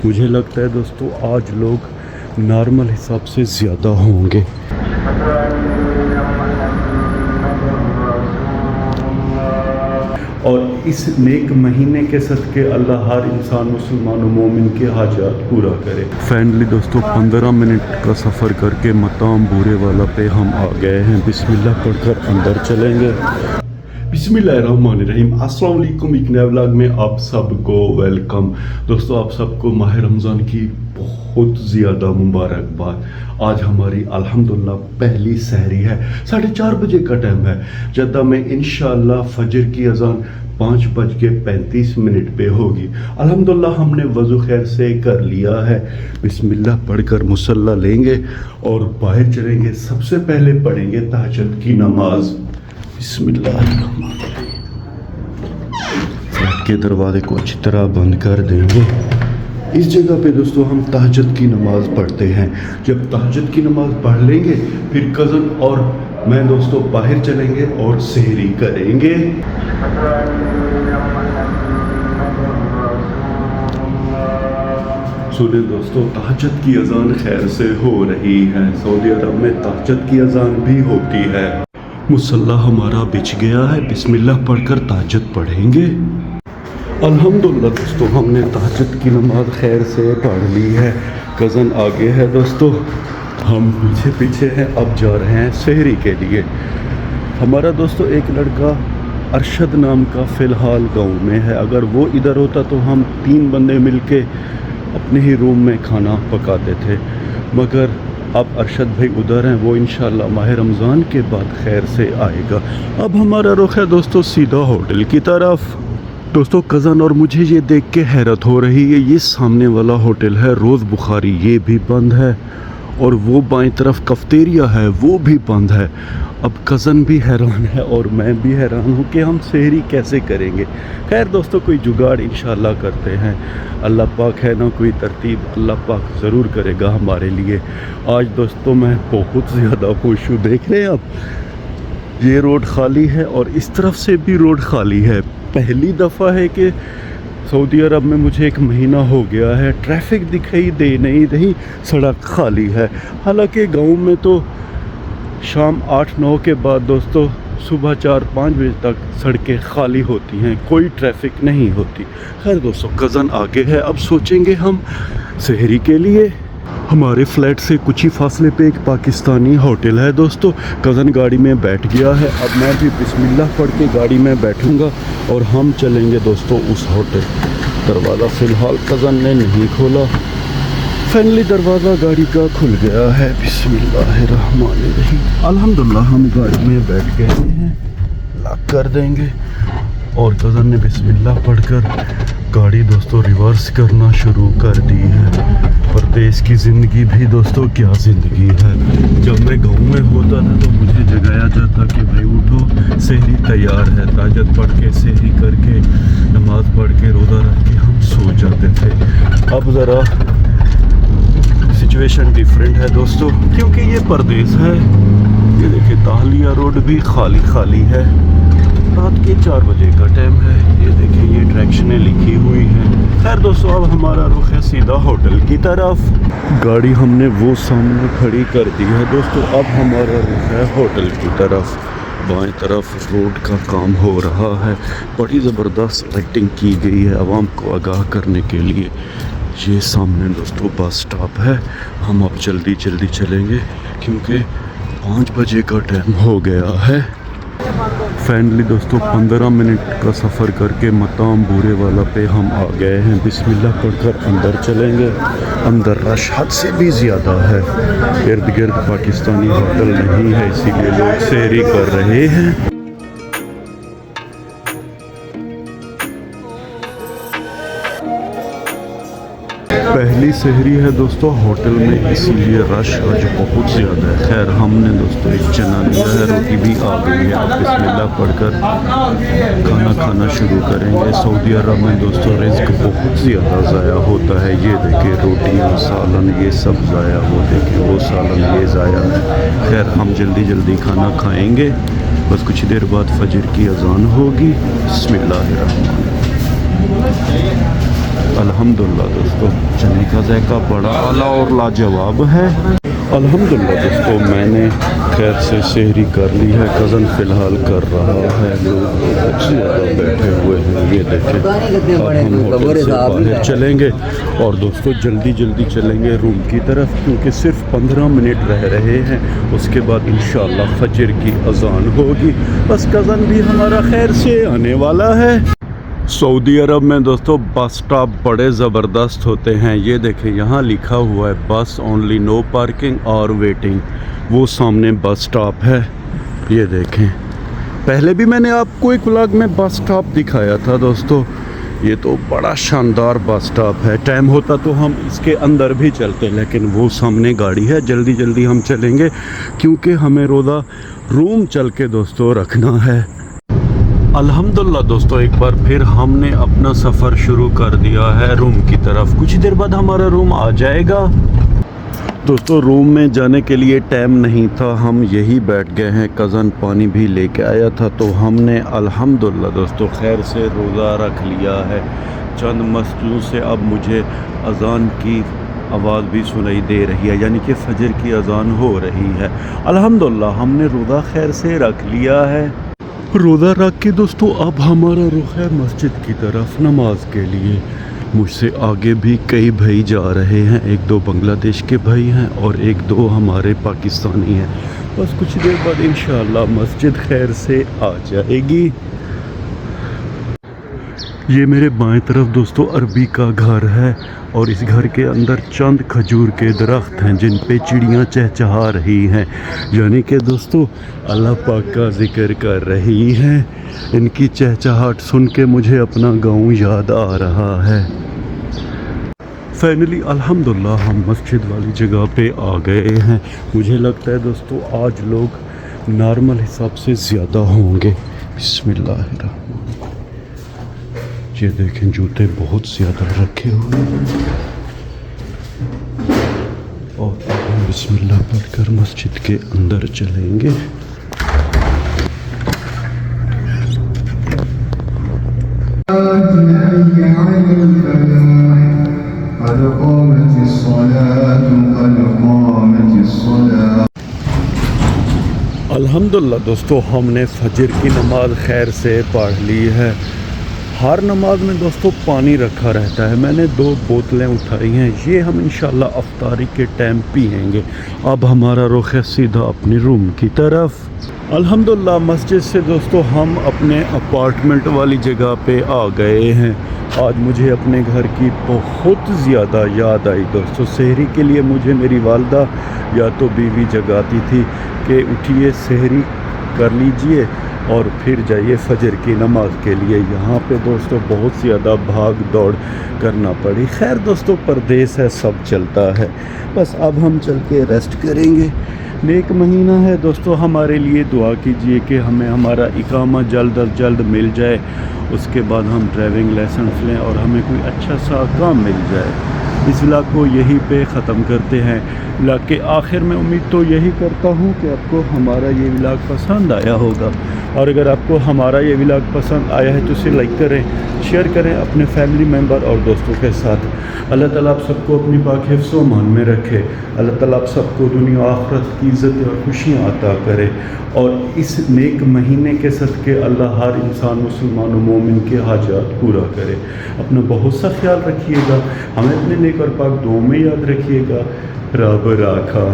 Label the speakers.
Speaker 1: मुझे लगता है दोस्तों आज लोग नॉर्मल हिसाब से ज़्यादा होंगे। और इस नेक महीने के सदके अल्लाह हर इंसान मुसलमान और मोमिन के हाजात पूरा करे। फाइनली दोस्तों 15 मिनट का सफ़र करके मकाम बूरे वाला पे हम आ गए हैं। बिस्मिल्लाह पढ़कर अंदर चलेंगे। बिस्मिल्लाहिर्रहमानिर्रहीम। अस्सलाम वालेकुम। एक नए व्लॉग में आप सबको वेलकम। दोस्तों आप सबको माह रमज़ान की बहुत ज़्यादा मुबारकबाद। आज हमारी अल्हम्दुलिल्लाह पहली सहरी है। 4:30 बजे का टाइम है। जद्दा में इंशाअल्लाह फजर की अजान 5:35 पे होगी। अल्हम्दुलिल्लाह हमने वज़ू खैर से कर लिया है। बिस्मिल्लाह पढ़कर मुसल्ला लेंगे और बाहर चलेंगे। सबसे पहले पढ़ेंगे तहज्जुद की नमाज। फ्लैट के दरवाजे को अच्छी तरह बंद कर देंगे। इस जगह पे दोस्तों हम तहज्जुद की नमाज पढ़ते हैं। जब तहज्जुद की नमाज पढ़ लेंगे फिर कज़न और मैं दोस्तों बाहर चलेंगे और सहरी करेंगे। सुने दोस्तों तहज्जुद की अजान खैर से हो रही है। सऊदी अरब में तहज्जुद की अजान भी होती है। मुसल्ला हमारा बिछ गया है। बिस्मिल्लाह पढ़कर तहज्जुद पढ़ेंगे। अल्हम्दुलिल्लाह दोस्तों हमने तहज्जुद की नमाज खैर से पढ़ ली है। कज़न आगे है दोस्तों, हम पीछे पीछे हैं। अब जा रहे हैं सहरी के लिए। हमारा दोस्तों एक लड़का अरशद नाम का फ़िलहाल गांव में है। अगर वो इधर होता तो हम 3 बंदे मिलके अपने ही रूम में खाना पकाते थे, मगर अब अरशद भाई उधर हैं। वो इंशाल्लाह माह रमज़ान के बाद खैर से आएगा। अब हमारा रुख है दोस्तों सीधा होटल की तरफ। दोस्तों कज़न और मुझे ये देख के हैरत हो रही है। ये सामने वाला होटल है रोज़ बुखारी, ये भी बंद है। और वो बाएं तरफ कफ्तेरिया है, वो भी बंद है। अब कज़न भी हैरान है और मैं भी हैरान हूँ कि हम सहरी कैसे करेंगे। खैर दोस्तों कोई जुगाड़ इंशाल्लाह करते हैं। अल्लाह पाक है ना, कोई तरतीब अल्लाह पाक ज़रूर करेगा हमारे लिए। आज दोस्तों मैं बहुत ज़्यादा खुश हूँ। देख रहे हैं आप ये रोड खाली है और इस तरफ से भी रोड खाली है। पहली दफ़ा है कि सऊदी अरब में मुझे 1 महीना हो गया है ट्रैफिक दिखाई दे नहीं रही, सड़क खाली है। हालांकि गांव में तो शाम 8-9 के बाद दोस्तों सुबह 4-5 बजे तक सड़कें खाली होती हैं, कोई ट्रैफिक नहीं होती। खैर दोस्तों कज़न आगे है। अब सोचेंगे हम सहरी के लिए। हमारे फ्लैट से कुछ ही फासले पे एक पाकिस्तानी होटल है दोस्तों। कज़न गाड़ी में बैठ गया है। अब मैं भी बिस्मिल्लाह पढ़ के गाड़ी में बैठूंगा और हम चलेंगे दोस्तों उस होटल। दरवाज़ा फ़िलहाल कज़न ने नहीं खोला। फाइनली दरवाज़ा गाड़ी का खुल गया है। बिस्मिल्लाहिर्रहमानिर्रहीम। अल्हम्दुलिल्लाह हम गाड़ी में बैठ गए हैं। लॉक कर देंगे और कज़न ने बिस्मिल्लाह पढ़कर गाड़ी दोस्तों रिवर्स करना शुरू कर दी है। परदेश की ज़िंदगी भी दोस्तों क्या ज़िंदगी है। जब मैं गाँव में होता था तो मुझे जगाया जाता कि भाई उठो सहरी तैयार है। तहज्जुद पढ़ के सहरी करके नमाज़ पढ़ के रोज़ा रख के हम सो जाते थे। अब ज़रा सिचुएशन डिफरेंट है दोस्तों, क्योंकि ये परदेश है। ये देखिए ताहलिया रोड भी खाली है। रात के 4 बजे का टाइम है। ये देखिए ये डायरेक्शनें लिखी हुई हैं। खैर दोस्तों अब हमारा रुख है सीधा होटल की तरफ। गाड़ी हमने वो सामने खड़ी कर दी है दोस्तों। अब हमारा रुख है होटल की तरफ। बाएं तरफ रोड का काम हो रहा है। बड़ी ज़बरदस्त लाइटिंग की गई है आवाम को आगाह करने के लिए। ये सामने दोस्तों बस स्टॉप है। हम अब जल्दी चलेंगे क्योंकि 5 बजे का टाइम हो गया है। फाइनली दोस्तों 15 मिनट का सफ़र करके मकाम बूरे वाला पे हम आ गए हैं। बिस्मिल्लाह पढ़कर अंदर चलेंगे। अंदर रश हद से भी ज़्यादा है। इर्द गिर्द पाकिस्तानी होटल नहीं है, इसीलिए लोग सहरी कर रहे हैं। पहली सहरी है दोस्तों होटल में, इसीलिए रश आज बहुत ज़्यादा है। खैर हमने दोस्तों एक चना लिया है, रोटी भी आ गई है। अब बिस्मिल्लाह पढ़कर खाना खाना शुरू करेंगे। सऊदी अरब में दोस्तों रिज़्क बहुत ज़्यादा ज़ाया होता है। ये देखिए रोटियाँ सालन ये सब ज़ाया, वो देखिए वो सालन ये ज़ाया है। खैर हम जल्दी खाना खाएँगे, बस कुछ देर बाद फजर की अजान होगी। बिस्मिल्लाहिर्रहमानिर्रहीम। अल्हम्दुलिल्लाह दोस्तों, चने का ज़ायका बड़ा आला और लाजवाब है। अल्हम्दुलिल्लाह दोस्तों, मैंने खैर से सहरी कर ली है। कज़न फ़िलहाल कर रहा है, लोग बहुत ज़्यादा बैठे हुए हैं। ये देखें, अब हम होटल से बाहर चलेंगे और दोस्तों जल्दी जल्दी चलेंगे रूम की तरफ, क्योंकि सिर्फ 15 मिनट रह रहे हैं। उसके बाद इंशाअल्लाह फजर की अज़ान होगी। बस कज़न भी हमारा खैर से आने वाला है। सऊदी अरब में दोस्तों बस स्टॉप बड़े ज़बरदस्त होते हैं। ये देखें, यहाँ लिखा हुआ है बस ओनली, नो पार्किंग और वेटिंग। वो सामने बस स्टॉप है। ये देखें, पहले भी मैंने आपको एक व्लॉग में बस स्टॉप दिखाया था दोस्तों। ये तो बड़ा शानदार बस स्टॉप है। टाइम होता तो हम इसके अंदर भी चलते, लेकिन वो सामने गाड़ी है। जल्दी जल्दी हम चलेंगे, क्योंकि हमें रोज़ा रूम चल के दोस्तों रखना है। अल्हम्दुलिल्लाह दोस्तों, एक बार फिर हमने अपना सफ़र शुरू कर दिया है रूम की तरफ। कुछ देर बाद हमारा रूम आ जाएगा। दोस्तों रूम में जाने के लिए टाइम नहीं था, हम यही बैठ गए हैं। कज़न पानी भी लेके आया था, तो हमने अल्हम्दुलिल्लाह दोस्तों खैर से रोज़ा रख लिया है। चंद मसलों से अब मुझे अज़ान की आवाज़ भी सुनाई दे रही है, यानी कि फजर की अज़ान हो रही है। अल्हम्दुलिल्लाह हमने रोज़ा खैर से रख लिया है। रोज़ा रख के दोस्तों अब हमारा रुख है मस्जिद की तरफ नमाज के लिए। मुझसे आगे भी कई भाई जा रहे हैं, एक दो बांग्लादेश के भाई हैं और एक दो हमारे पाकिस्तानी हैं। बस कुछ देर बाद इंशाअल्लाह मस्जिद खैर से आ जाएगी। ये मेरे बाएं तरफ दोस्तों अरबी का घर है और इस घर के अंदर चंद खजूर के दरख्त हैं जिन पे चिड़ियाँ चहचहा रही हैं, यानी कि दोस्तों अल्लाह पाक का ज़िक्र कर रही हैं। इनकी चहचहाट सुन के मुझे अपना गाँव याद आ रहा है। फाइनली अल्हम्दुलिल्लाह हम मस्जिद वाली जगह पे आ गए हैं। मुझे लगता है दोस्तों आज लोग नॉर्मल हिसाब से ज़्यादा होंगे। बिस्मिल्लाहिर्रहमानिर्रहीम। ये देखें, जूते बहुत ज़्यादा रखे हुए हैं और अब हम बिस्मिल्लाह पढ़कर मस्जिद के अंदर चलेंगे। अल्हम्दुलिल्लाह दोस्तों हमने फजर की नमाज खैर से पढ़ ली है। हर नमाज में दोस्तों पानी रखा रहता है। मैंने 2 बोतलें उठाई हैं, ये हम इंशाल्लाह अफ्तारी के टाइम पिएंगे। अब हमारा रुख है सीधा अपने रूम की तरफ। अल्हम्दुलिल्लाह मस्जिद से दोस्तों हम अपने अपार्टमेंट वाली जगह पे आ गए हैं। आज मुझे अपने घर की बहुत ज़्यादा याद आई दोस्तों। सहरी के लिए मुझे मेरी वालदा या तो बीवी जगाती थी कि उठिए सहरी कर लीजिए और फिर जाइए फजर की नमाज के लिए। यहाँ पे दोस्तों बहुत ज़्यादा भाग दौड़ करना पड़ी। खैर दोस्तों परदेस है, सब चलता है। बस अब हम चल के रेस्ट करेंगे। नेक महीना है दोस्तों, हमारे लिए दुआ कीजिए कि हमें हमारा इकामा जल्द अज जल्द मिल जाए। उसके बाद हम ड्राइविंग लाइसेंस लें और हमें कोई अच्छा सा काम मिल जाए। इस व्लॉग को यहीं पे ख़त्म करते हैं। व्लॉग के आखिर में उम्मीद तो यही करता हूँ कि आपको हमारा ये व्लॉग पसंद आया होगा, और अगर आपको हमारा ये व्लॉग पसंद आया है तो इसे लाइक करें, शेयर करें अपने फैमिली मेम्बर और दोस्तों के साथ। अल्लाह ताला आप सबको अपनी पाक हिफ्ज़ व अमान में रखे। अल्लाह ताला आप सबको दुनिया आखिरत की इज़्ज़त और खुशियाँ अता करे, और इस नेक महीने के सदक़े अल्लाह हर इंसान मुसलमान व मोमिन के हाजात पूरा करे। अपना बहुत सा ख्याल रखिएगा, हमें अपने नेक और पाक दुआओं में याद रखिएगा। रब राखा।